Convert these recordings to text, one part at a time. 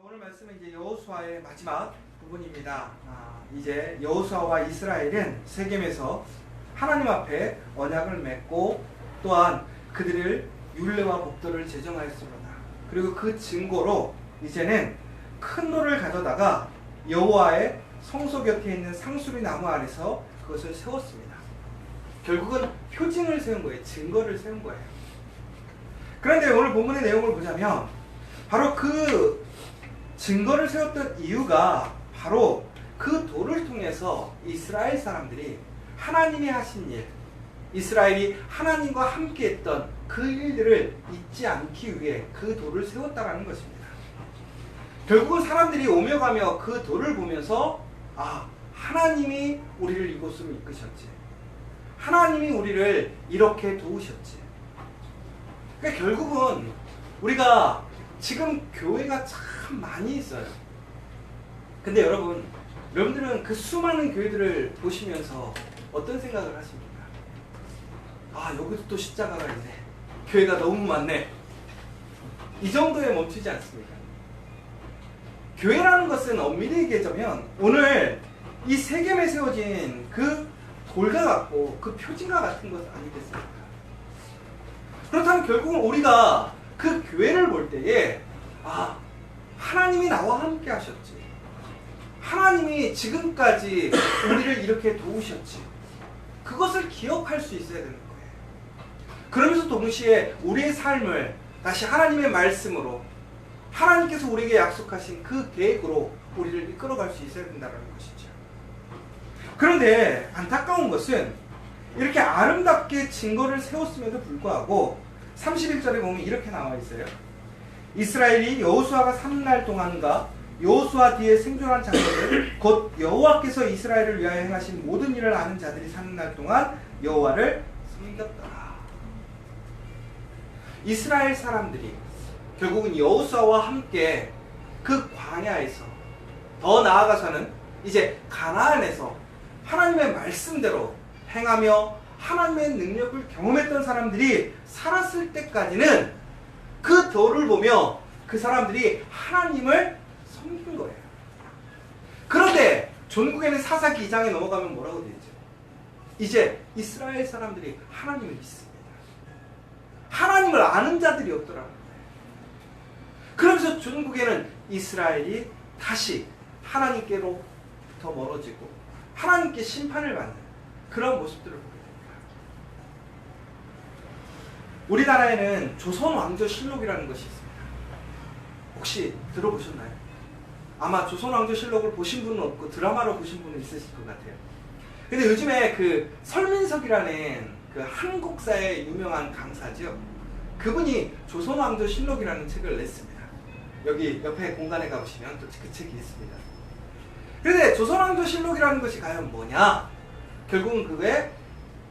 오늘 말씀은 이제 여호수아의 마지막 부분입니다. 이제 여호수아와 이스라엘은 세겜에서 하나님 앞에 언약을 맺고 또한 그들을 율례와 법도를 제정하였습니다. 그리고 그 증거로 이제는 큰 돌을 가져다가 여호와의 성소 곁에 있는 상수리 나무 아래서 그것을 세웠습니다. 결국은 표징을 세운 거예요. 증거를 세운 거예요. 그런데 오늘 본문의 내용을 보자면 바로 그 증거를 세웠던 이유가 바로 그 돌을 통해서 이스라엘 사람들이 하나님이 하신 일, 이스라엘이 하나님과 함께 했던 그 일들을 잊지 않기 위해 그 돌을 세웠다라는 것입니다. 결국은 사람들이 오며 가며 그 돌을 보면서 하나님이 우리를 이곳으로 이끄셨지, 하나님이 우리를 이렇게 도우셨지. 그러니까 결국은 우리가 지금 교회가 참 많이 있어요. 근데 여러분들은 그 수많은 교회들을 보시면서 어떤 생각을 하십니까? 여기도 또 십자가가 있네, 교회가 너무 많네, 이 정도에 멈추지 않습니까? 교회라는 것은 엄밀히 얘기하자면 오늘 이 세겜에 세워진 그 돌과 같고 그 표징과 같은 것 아니겠습니까? 그렇다면 결국은 우리가 그 교회를 볼 때에 하나님이 나와 함께 하셨지, 하나님이 지금까지 우리를 이렇게 도우셨지, 그것을 기억할 수 있어야 되는 거예요. 그러면서 동시에 우리의 삶을 다시 하나님의 말씀으로, 하나님께서 우리에게 약속하신 그 계획으로 우리를 이끌어갈 수 있어야 된다는 것이죠. 그런데 안타까운 것은 이렇게 아름답게 증거를 세웠음에도 불구하고 31절에 보면 이렇게 나와 있어요. 이스라엘이 여호수아가 3날 동안과 여호수아 뒤에 생존한 자들을 곧 여호와께서 이스라엘을 위하여 행하신 모든 일을 아는 자들이 사는 날 동안 여호와를 섬겼더라. 이스라엘 사람들이 결국은 여호수아와 함께 그 광야에서, 더 나아가서는 이제 가나안에서 하나님의 말씀대로 행하며 하나님의 능력을 경험했던 사람들이 살았을 때까지는 그 돌을 보며 그 사람들이 하나님을 섬긴 거예요. 그런데 전국에는 사사기 2장에 넘어가면 뭐라고 되어 있죠? 이제 이스라엘 사람들이 하나님을 믿습니다. 하나님을 아는 자들이 없더라고요. 그러면서 전국에는 이스라엘이 다시 하나님께로 더 멀어지고 하나님께 심판을 받는 그런 모습들을 보게 됩니다. 우리나라에는 조선왕조실록이라는 것이 있습니다. 혹시 들어보셨나요? 아마 조선왕조실록을 보신 분은 없고 드라마로 보신 분은 있으실 것 같아요. 근데 요즘에 그 설민석이라는 그 한국사의 유명한 강사죠. 그분이 조선왕조실록이라는 책을 냈습니다. 여기 옆에 공간에 가보시면 또 그 책이 있습니다. 그런데 조선왕조실록이라는 것이 과연 뭐냐? 결국은 그게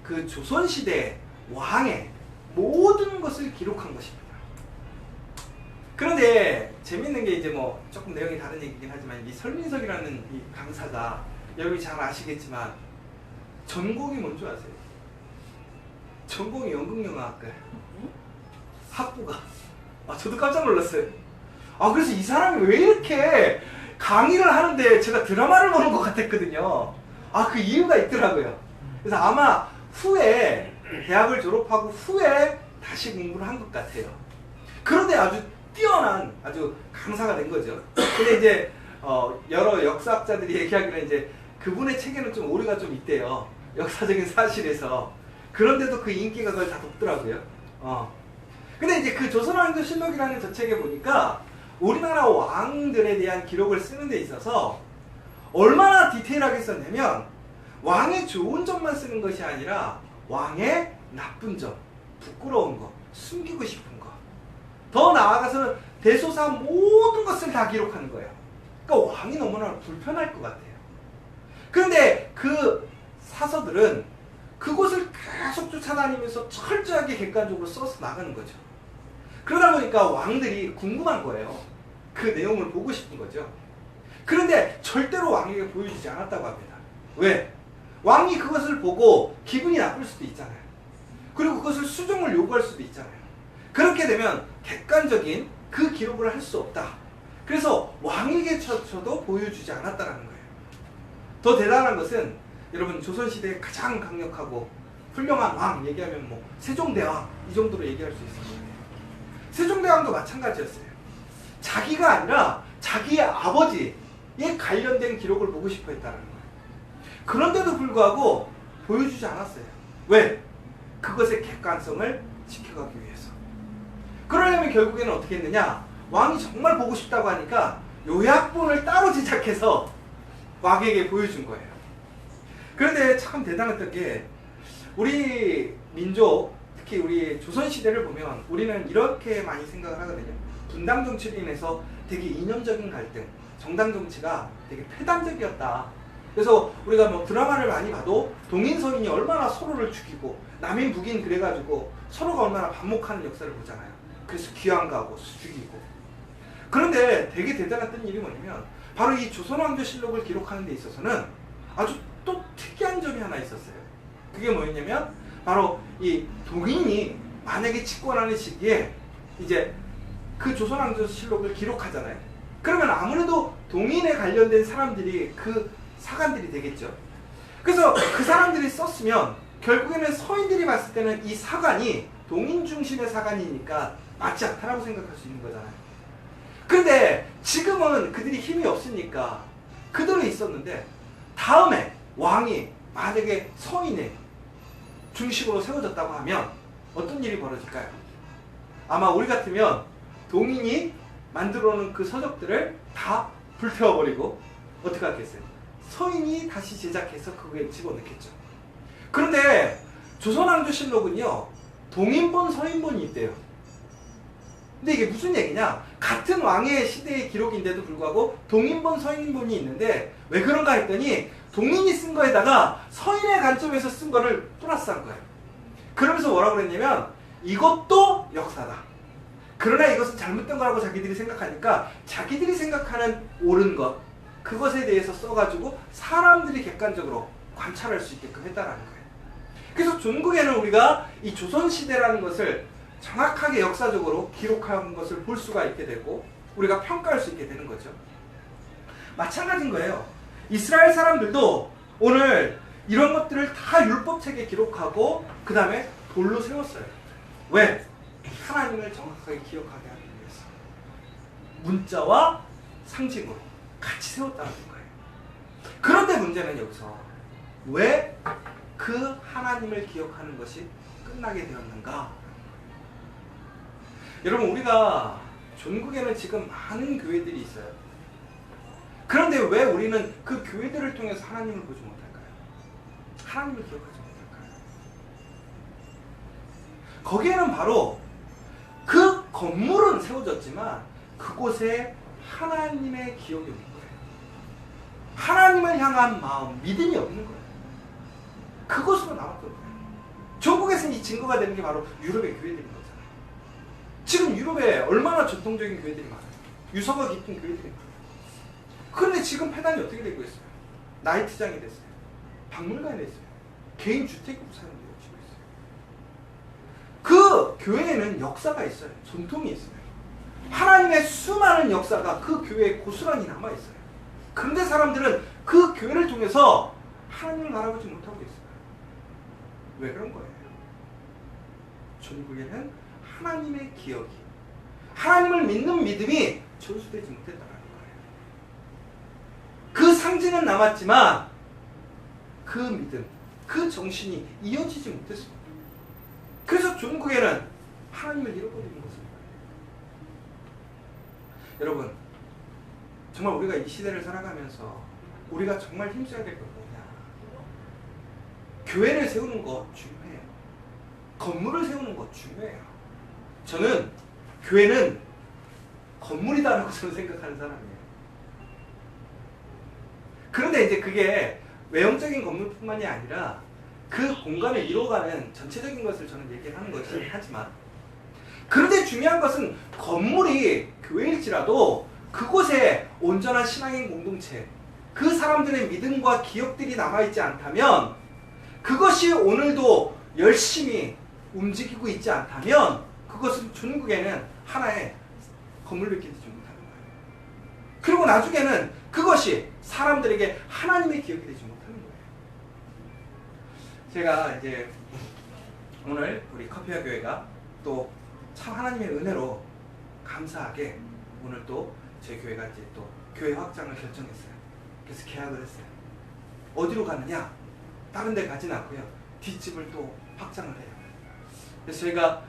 그 조선시대 왕의 모든 것을 기록한 것입니다. 그런데 재밌는 게 이제 조금 내용이 다른 얘기긴 하지만 이 설민석이라는 이 강사가 여러분이 잘 아시겠지만 전공이 뭔지 아세요? 전공이 연극영화학과예요. 학부가. 저도 깜짝 놀랐어요. 그래서 이 사람이 왜 이렇게 강의를 하는데 제가 드라마를 보는 것 같았거든요. 그 이유가 있더라고요. 그래서 아마 후에 대학을 졸업하고 후에 다시 공부를 한 것 같아요. 그런데 아주 뛰어난 아주 강사가 된 거죠. 근데 이제 여러 역사학자들이 얘기하기로는 이제 그분의 책에는 좀 오류가 좀 있대요. 역사적인 사실에서. 그런데도 그 인기가 그걸 다 덮더라고요. 근데 이제 그 조선왕조실록이라는 저 책에 보니까 우리나라 왕들에 대한 기록을 쓰는 데 있어서 얼마나 디테일하게 썼냐면 왕의 좋은 점만 쓰는 것이 아니라 왕의 나쁜 점, 부끄러운 거, 숨기고 싶은 거, 더 나아가서는 대소사 모든 것을 다 기록하는 거예요. 그러니까 왕이 너무나 불편할 것 같아요. 그런데 그 사서들은 그곳을 계속 쫓아다니면서 철저하게 객관적으로 써서 나가는 거죠. 그러다 보니까 왕들이 궁금한 거예요. 그 내용을 보고 싶은 거죠. 그런데 절대로 왕에게 보여주지 않았다고 합니다. 왜? 왕이 그것을 보고 기분이 나쁠 수도 있잖아요. 그리고 그것을 수정을 요구할 수도 있잖아요. 그렇게 되면 객관적인 그 기록을 할 수 없다. 그래서 왕에게조차도 보여주지 않았다라는 거예요. 더 대단한 것은 여러분 조선시대에 가장 강력하고 훌륭한 왕 얘기하면 뭐 세종대왕 이 정도로 얘기할 수 있을 거예요. 세종대왕도 마찬가지였어요. 자기가 아니라 자기의 아버지에 관련된 기록을 보고 싶어 했다는 거예요. 그런데도 불구하고 보여주지 않았어요. 왜? 그것의 객관성을 지켜가기 위해서. 그러려면 결국에는 어떻게 했느냐? 왕이 정말 보고 싶다고 하니까 요약본을 따로 제작해서 왕에게 보여준 거예요. 그런데 참 대단했던 게 우리 민족, 특히 우리 조선시대를 보면 우리는 이렇게 많이 생각을 하거든요. 분당 정치로 인해서 되게 이념적인 갈등, 정당 정치가 되게 폐단적이었다. 그래서 우리가 뭐 드라마를 많이 봐도 동인 서인이 얼마나 서로를 죽이고 남인 북인 그래가지고 서로가 얼마나 반목하는 역사를 보잖아요. 그래서 귀양가고 죽이고. 그런데 되게 대단했던 일이 뭐냐면 바로 이 조선왕조실록을 기록하는 데 있어서는 아주 또 특이한 점이 하나 있었어요. 그게 뭐였냐면 바로 이 동인이 만약에 집권하는 시기에 이제 그 조선왕조실록을 기록하잖아요. 그러면 아무래도 동인에 관련된 사람들이 그 사관들이 되겠죠. 그래서 그 사람들이 썼으면 결국에는 서인들이 봤을 때는 이 사관이 동인 중심의 사관이니까 맞지 않다라고 생각할 수 있는 거잖아요. 그런데 지금은 그들이 힘이 없으니까 그대로 있었는데 다음에 왕이 만약에 서인의 중심으로 세워졌다고 하면 어떤 일이 벌어질까요? 아마 우리 같으면 동인이 만들어 놓은 그 서적들을 다 불태워버리고 어떻게 하겠어요? 서인이 다시 제작해서 그거에 집어넣겠죠. 그런데 조선왕조실록은요 동인본 서인본이 있대요. 근데 이게 무슨 얘기냐? 같은 왕의 시대의 기록인데도 불구하고 동인본 서인본이 있는데 왜 그런가 했더니 동인이 쓴 거에다가 서인의 관점에서 쓴 거를 플러스한 거예요. 그러면서 뭐라고 그랬냐면 이것도 역사다. 그러나 이것은 잘못된 거라고 자기들이 생각하니까 자기들이 생각하는 옳은 것 그것에 대해서 써가지고 사람들이 객관적으로 관찰할 수 있게끔 했다라는 거예요. 그래서 중국에는 우리가 이 조선시대라는 것을 정확하게 역사적으로 기록한 것을 볼 수가 있게 되고 우리가 평가할 수 있게 되는 거죠. 마찬가지인 거예요. 이스라엘 사람들도 오늘 이런 것들을 다 율법책에 기록하고 그 다음에 돌로 세웠어요. 왜? 하나님을 정확하게 기억하게 하기 위해서. 문자와 상징으로 같이 세웠다는 거예요. 그런데 문제는 여기서 왜 그 하나님을 기억하는 것이 끝나게 되었는가? 여러분 우리가 전국에는 지금 많은 교회들이 있어요. 그런데 왜 우리는 그 교회들을 통해서 하나님을 보지 못할까요? 하나님을 기억하지 못할까요? 거기에는 바로 그 건물은 세워졌지만 그곳에 하나님의 기억이 없는 거예요. 하나님을 향한 마음, 믿음이 없는 거예요. 그것으로 남았던 거예요. 전국에서는 이 증거가 되는 게 바로 유럽의 교회들인 거잖아요. 지금 유럽에 얼마나 전통적인 교회들이 많아요. 유서가 깊은 교회들이 많아요. 그런데 지금 폐단이 어떻게 되고 있어요? 나이트장이 됐어요. 박물관이 됐어요. 개인 주택으로 사용되고 있어요. 그 교회에는 역사가 있어요. 전통이 있어요. 하나님의 수많은 역사가 그 교회에 고스란히 남아있어요. 그런데 사람들은 그 교회를 통해서 하나님을 바라보지 못하고 있어요. 왜 그런 거예요? 전국에는 하나님의 기억이, 하나님을 믿는 믿음이 전수되지 못했다는 거예요. 그 상징은 남았지만 그 믿음, 그 정신이 이어지지 못했습니다. 그래서 전국에는 하나님을 잃어버리는 것입니다. 여러분, 정말 우리가 이 시대를 살아가면서 우리가 정말 힘써야 될 건 뭐냐? 교회를 세우는 것 중요해요. 건물을 세우는 것 중요해요. 저는 교회는 건물이다라고 저는 생각하는 사람이에요. 그런데 이제 그게 외형적인 건물뿐만이 아니라 그 공간을 이뤄가는 전체적인 것을 저는 얘기를 하는 것이긴 하지만, 그런데 중요한 것은 건물이 교회일지라도 그곳에 온전한 신앙인 공동체, 그 사람들의 믿음과 기억들이 남아있지 않다면, 그것이 오늘도 열심히 움직이고 있지 않다면 그것은 중국에는 하나의 건물밖에 되지 못하는 거예요. 그리고 나중에는 그것이 사람들에게 하나님의 기억이 되지 못하는 거예요. 제가 이제 오늘 우리 커피와 교회가 또 참 하나님의 은혜로 감사하게 오늘 또 제 교회가 이제 또 교회 확장을 결정했어요. 그래서 계약을 했어요. 어디로 가느냐? 다른 데 가진 않고요. 뒷집을 또 확장을 해요. 그래서 저희가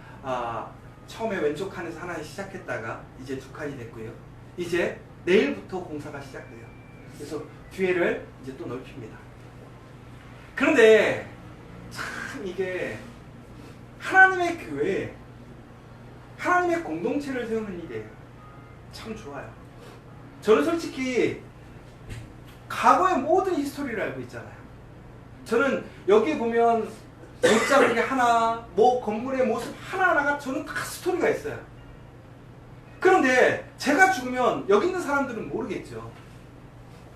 처음에 왼쪽 칸에서 하나 시작했다가 이제 2칸이 됐고요. 이제 내일부터 공사가 시작돼요. 그래서 뒤에를 이제 또 넓힙니다. 그런데 참 이게 하나님의 교회, 하나님의 공동체를 세우는 일이에요. 참 좋아요. 저는 솔직히 과거의 모든 히스토리를 알고 있잖아요. 저는 여기 보면 옷자국이 하나, 뭐 건물의 모습 하나하나가 저는 다 스토리가 있어요. 그런데 제가 죽으면 여기 있는 사람들은 모르겠죠.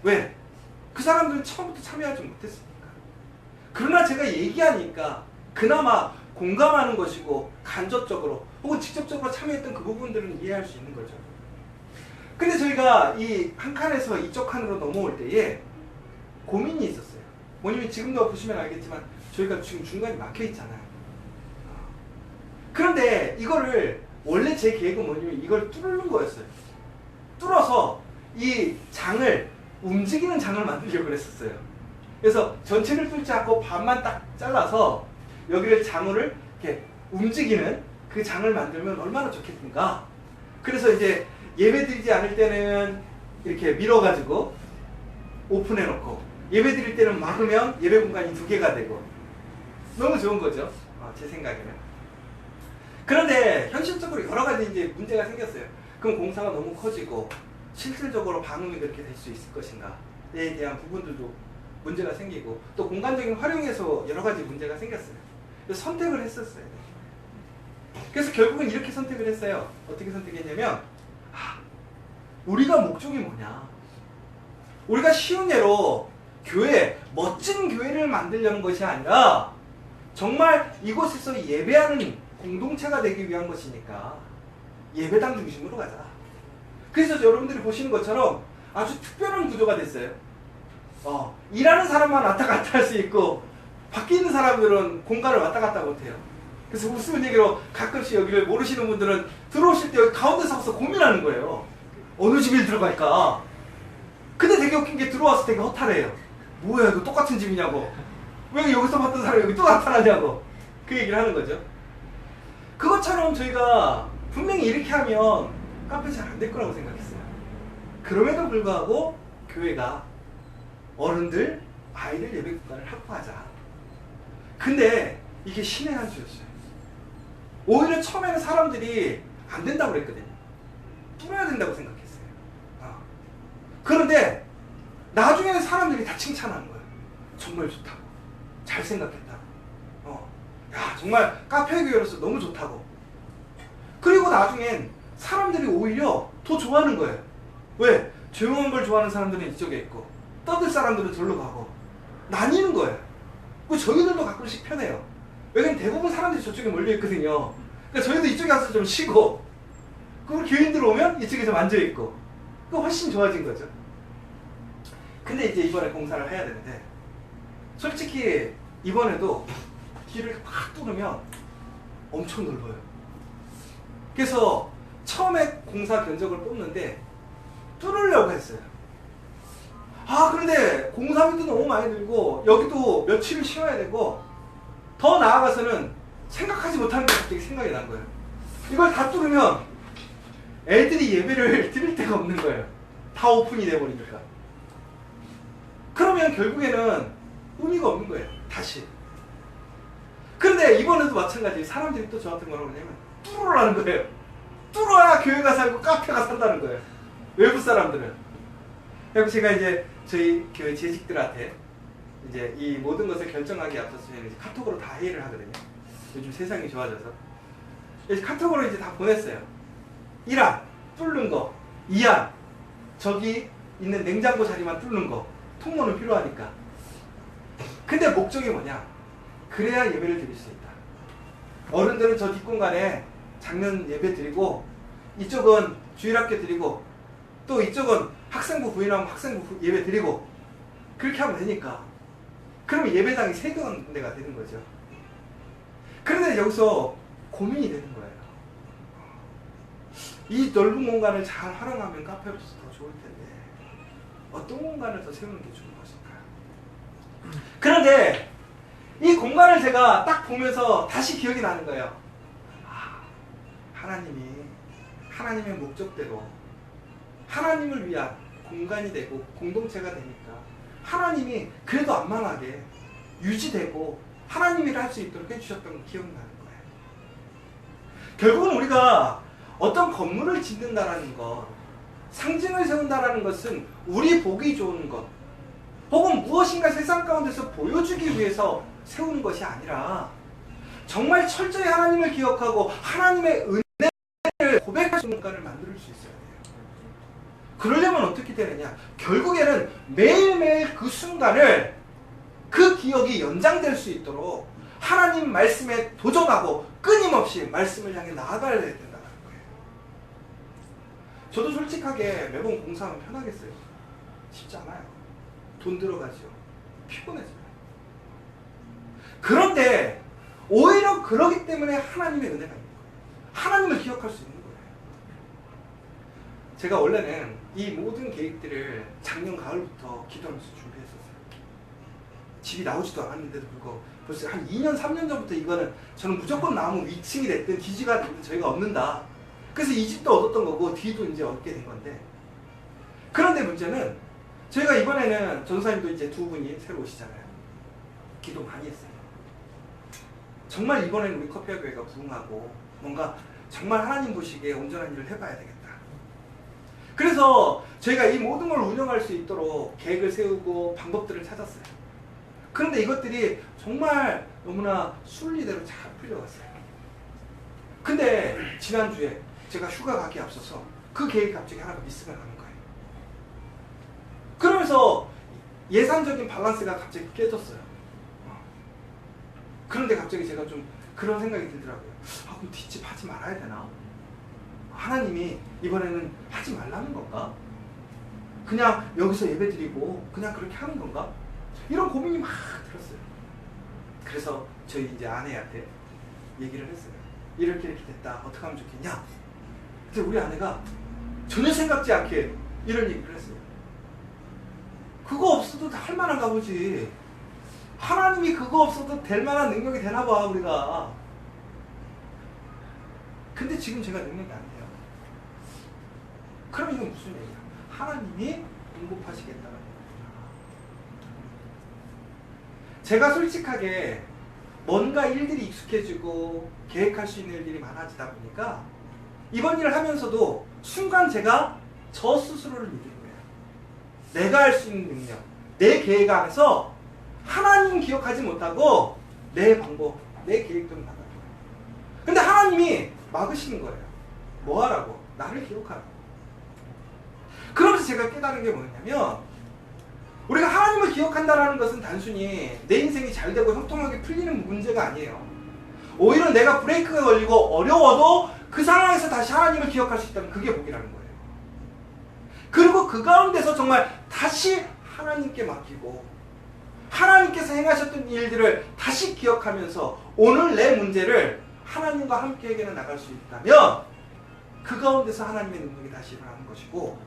왜? 그 사람들은 처음부터 참여하지 못했으니까. 그러나 제가 얘기하니까 그나마 공감하는 것이고 간접적으로 혹은 직접적으로 참여했던 그 부분들은 이해할 수 있는 거죠. 근데 저희가 이 한 칸에서 이쪽 칸으로 넘어올 때에 고민이 있었어요. 뭐냐면 지금도 보시면 알겠지만 저희가 지금 중간에 막혀 있잖아요. 그런데 이거를 원래 제 계획은 뭐냐면 이걸 뚫는 거였어요. 뚫어서 이 장을 움직이는 장을 만들려고 그랬었어요. 그래서 전체를 뚫지 않고 반만 딱 잘라서 여기를 장을 이렇게 움직이는 그 장을 만들면 얼마나 좋겠는가. 그래서 이제 예배 드리지 않을 때는 이렇게 밀어가지고 오픈해놓고 예배 드릴 때는 막으면 예배 공간이 2개가 되고 너무 좋은 거죠. 제 생각에는. 그런데 현실적으로 여러 가지 이제 문제가 생겼어요. 그럼 공사가 너무 커지고 실질적으로 방음이 그렇게 될 수 있을 것인가에 대한 부분들도 문제가 생기고 또 공간적인 활용에서 여러 가지 문제가 생겼어요. 그래서 선택을 했었어요. 그래서 결국은 이렇게 선택을 했어요. 어떻게 선택했냐면 우리가 목적이 뭐냐? 우리가 쉬운 예로 교회, 멋진 교회를 만들려는 것이 아니라 정말 이곳에서 예배하는 공동체가 되기 위한 것이니까 예배당 중심으로 가자. 그래서 여러분들이 보시는 것처럼 아주 특별한 구조가 됐어요. 일하는 사람만 왔다 갔다 할 수 있고 밖에 있는 사람들은 공간을 왔다 갔다 못해요. 그래서 무슨 얘기로 가끔씩 여기를 모르시는 분들은 들어오실 때 여기 가운데 서서 고민하는 거예요. 어느 집에 들어갈까? 근데 되게 웃긴 게 들어와서 되게 허탈해요. 뭐야 이거 똑같은 집이냐고. 왜 여기서 봤던 사람이 여기 또 나타나냐고. 그 얘기를 하는 거죠. 그것처럼 저희가 분명히 이렇게 하면 카페 잘 안 될 거라고 생각했어요. 그럼에도 불구하고 교회가 어른들, 아이들 예배 공간을 확보하자. 근데 이게 신의 한 수였어요. 오히려 처음에는 사람들이 안 된다고 그랬거든요. 뚫어야 된다고 생각했어요. 그런데 나중에는 사람들이 다 칭찬하는 거예요. 정말 좋다고. 잘 생각했다고. 야 정말 카페 교회로서 너무 좋다고. 그리고 나중엔 사람들이 오히려 더 좋아하는 거예요. 왜? 조용한 걸 좋아하는 사람들은 이쪽에 있고 떠들 사람들은 저기로 가고 나뉘는 거예요. 저희들도 가끔씩 편해요. 왜냐면 대부분 사람들이 저쪽에 몰려 있거든요. 그러니까 저희도 이쪽에 가서 좀 쉬고 그리고 교인들 오면 이쪽에 좀 앉아있고 그거 훨씬 좋아진 거죠. 근데 이제 이번에 공사를 해야 되는데 솔직히 이번에도 길을 확 뚫으면 엄청 넓어요. 그래서 처음에 공사 견적을 뽑는데 뚫으려고 했어요. 그런데 공사비도 너무 많이 들고 여기도 며칠을 쉬어야 되고 더 나아가서는 생각하지 못하는 게 갑자기 생각이 난 거예요. 이걸 다 뚫으면 애들이 예배를 드릴 데가 없는 거예요. 다 오픈이 돼버리니까. 그러면 결국에는 의미가 없는 거예요. 다시. 그런데 이번에도 마찬가지. 사람들이 또 저한테 뭐라고 하냐면 뚫으라는 거예요. 뚫어야 교회가 살고 카페가 산다는 거예요. 외부 사람들은. 그리고 제가 이제 저희 교회 재직들한테 이제 이 모든 것을 결정하기 앞서서 저희는 이제 카톡으로 다 회의를 하거든요. 요즘 세상이 좋아져서. 그래서 카톡으로 이제 다 보냈어요. 1안 뚫는 거, 2안 저기 있는 냉장고 자리만 뚫는 거, 통로는 필요하니까. 근데 목적이 뭐냐? 그래야 예배를 드릴 수 있다. 어른들은 저 뒷공간에 작년 예배 드리고 이쪽은 주일학교 드리고 또 이쪽은 학생부 부인하면 학생부 예배 드리고 그렇게 하면 되니까. 그러면 예배당이 3군데가 되는 거죠. 그런데 여기서 고민이 되는 거예요. 이 넓은 공간을 잘 활용하면 카페로서 더 좋을 텐데 어떤 공간을 더 세우는 게 좋은 것일까요? 그런데 이 공간을 제가 딱 보면서 다시 기억이 나는 거예요. 하나님이 하나님의 목적대로 하나님을 위한 공간이 되고 공동체가 되니까 하나님이 그래도 안만하게 유지되고 하나님이 할 수 있도록 해주셨던 거 기억나는 거예요. 결국은 우리가 어떤 건물을 짓는다라는 것, 상징을 세운다라는 것은 우리 보기 좋은 것 혹은 무엇인가 세상 가운데서 보여주기 위해서 세우는 것이 아니라 정말 철저히 하나님을 기억하고 하나님의 은혜를 고백할 수 있는 공간을 만들 수 있어야 돼요. 그러려면 어떻게 되느냐? 결국에는 매일매일 그 순간을 그 기억이 연장될 수 있도록 하나님 말씀에 도전하고 끊임없이 말씀을 향해 나아가야 된다는 거예요. 저도 솔직하게 매번 공사하면 편하겠어요? 쉽지 않아요. 돈 들어가죠. 피곤해져요. 그런데 오히려 그러기 때문에 하나님의 은혜가 있는 거예요. 하나님을 기억할 수 있는 거예요. 제가 원래는 이 모든 계획들을 작년 가을부터 기도하면서 준비했었어요. 집이 나오지도 않았는데도 불구하고 벌써 한 2년, 3년 전부터 이거는 저는 무조건 나오면 위층이 됐든 기지가 됐든 저희가 얻는다. 그래서 이 집도 얻었던 거고 뒤도 이제 얻게 된 건데, 그런데 문제는 저희가 이번에는 전사님도 이제 2분이 새로 오시잖아요. 기도 많이 했어요. 정말 이번에는 우리 커피와 교회가 부흥하고 뭔가 정말 하나님 보시기에 온전한 일을 해봐야 되겠다. 그래서 저희가 이 모든 걸 운영할 수 있도록 계획을 세우고 방법들을 찾았어요. 그런데 이것들이 정말 너무나 순리대로 잘 풀려갔어요. 근데 지난주에 제가 휴가 가기에 앞서서 그 계획이 갑자기 하나가 미스가 나는 거예요. 그러면서 예산적인 밸런스가 갑자기 깨졌어요. 그런데 갑자기 제가 좀 그런 생각이 들더라고요. 그럼 뒷집 하지 말아야 되나? 하나님이 이번에는 하지 말라는 건가? 그냥 여기서 예배 드리고 그냥 그렇게 하는 건가? 이런 고민이 막 들었어요. 그래서 저희 이제 아내한테 얘기를 했어요. 이렇게 됐다. 어떻게 하면 좋겠냐? 근데 우리 아내가 전혀 생각지 않게 이런 얘기를 했어요. 그거 없어도 할 만한가 보지. 하나님이 그거 없어도 될 만한 능력이 되나 봐, 우리가. 근데 지금 제가 능력이 안 돼요. 그럼 이건 무슨 얘기야? 하나님이 공급하시겠다는 얘기야. 제가 솔직하게 뭔가 일들이 익숙해지고 계획할 수 있는 일들이 많아지다 보니까 이번 일을 하면서도 순간 제가 저 스스로를 믿는 거예요. 내가 할 수 있는 능력, 내 계획 안에서 하나님 기억하지 못하고 내 방법, 내 계획대로 나가는 거예요. 근데 하나님이 막으시는 거예요. 뭐 하라고? 나를 기억하라고. 그러면서 제가 깨달은 게 뭐냐면, 우리가 하나님을 기억한다는 것은 단순히 내 인생이 잘 되고 형통하게 풀리는 문제가 아니에요. 오히려 내가 브레이크가 걸리고 어려워도 그 상황에서 다시 하나님을 기억할 수 있다면 그게 복이라는 거예요. 그리고 그 가운데서 정말 다시 하나님께 맡기고 하나님께서 행하셨던 일들을 다시 기억하면서 오늘 내 문제를 하나님과 함께 해결해 나갈 수 있다면 그 가운데서 하나님의 능력이 다시 일어나는 것이고,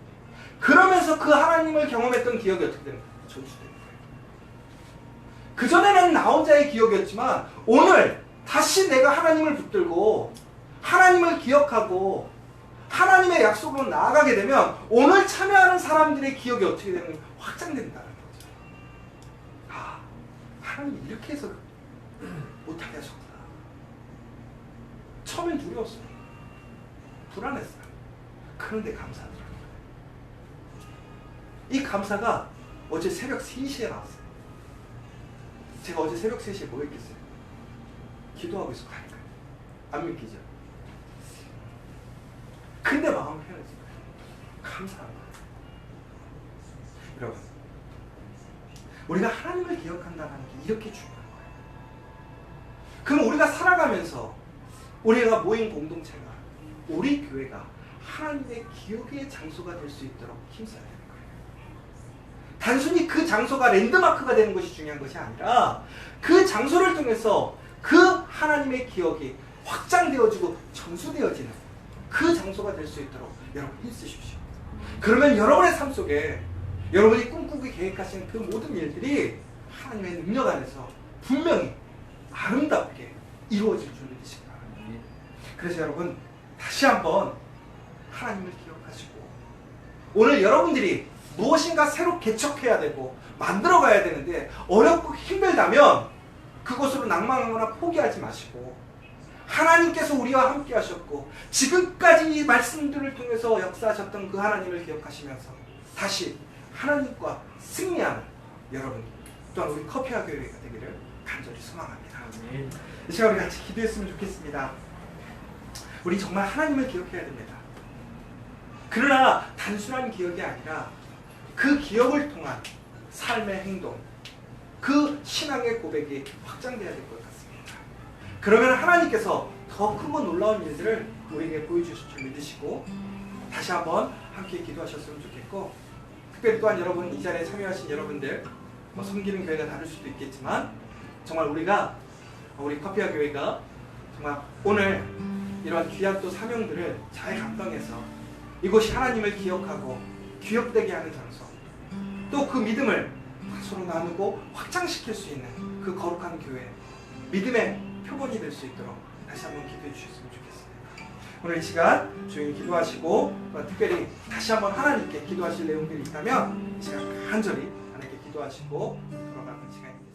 그러면서 그 하나님을 경험했던 기억이 어떻게 되는 거예요? 전수되는 거예요. 그전에는 나 혼자의 기억이었지만 오늘 다시 내가 하나님을 붙들고 하나님을 기억하고 하나님의 약속으로 나아가게 되면 오늘 참여하는 사람들의 기억이 어떻게 되는 거예요? 확장된다는 거죠. 하나님이 이렇게 해서 못하게 하셨구나. 처음엔 두려웠어요. 불안했어요. 그런데 감사하더라고요. 이 감사가 어제 새벽 3시에 나왔어요. 제가 어제 새벽 3시에 뭐 했겠어요? 기도하고 있었다니까요. 안 믿기죠? 근데 마음이 편해진 거예요. 감사한 거예요. 여러분, 우리가 하나님을 기억한다는 게 이렇게 중요한 거예요. 그럼 우리가 살아가면서 우리가 모인 공동체가, 우리 교회가 하나님의 기억의 장소가 될 수 있도록 힘써야 되는 거예요. 단순히 그 장소가 랜드마크가 되는 것이 중요한 것이 아니라 그 장소를 통해서 그 하나님의 기억이 확장되어지고 전수되어지는 그 장소가 될 수 있도록 여러분 힘쓰십시오. 그러면 여러분의 삶 속에 여러분이 꿈꾸기 계획하시는 그 모든 일들이 하나님의 능력 안에서 분명히 아름답게 이루어질 줄 믿으시기 바랍니다. 그래서 여러분 다시 한번 하나님을 기억하시고 오늘 여러분들이 무엇인가 새로 개척해야 되고 만들어가야 되는데 어렵고 힘들다면 그것으로 낭망하거나 포기하지 마시고 하나님께서 우리와 함께 하셨고 지금까지 이 말씀들을 통해서 역사하셨던 그 하나님을 기억하시면서 다시 하나님과 승리하는 여러분 또한 우리 커피와 교회가 되기를 간절히 소망합니다. 이 시간 우리 같이 기도했으면 좋겠습니다. 우리 정말 하나님을 기억해야 됩니다. 그러나 단순한 기억이 아니라 그 기억을 통한 삶의 행동, 그 신앙의 고백이 확장돼야 될 것 같습니다. 그러면 하나님께서 더 크고 놀라운 일들을 우리에게 보여주실 줄 믿으시고 다시 한번 함께 기도하셨으면 좋겠고 특별히 또한 여러분 이 자리에 참여하신 여러분들 섬기는 교회가 다를 수도 있겠지만 정말 우리 커피와 교회가 정말 오늘 이러한 귀한 또 사명들을 잘 감당해서 이곳이 하나님을 기억하고 기억되게 하는 장소 또 그 믿음을 서로 나누고 확장시킬 수 있는 그 거룩한 교회 믿음의 표본이 될 수 있도록 다시 한번 기도해 주셨으면 좋겠습니다. 오늘 이 시간 조용히 기도하시고 특별히 다시 한번 하나님께 기도하실 내용들이 있다면 이 시간 간절히 하나님께 기도하시고 돌아가는 시간입니다.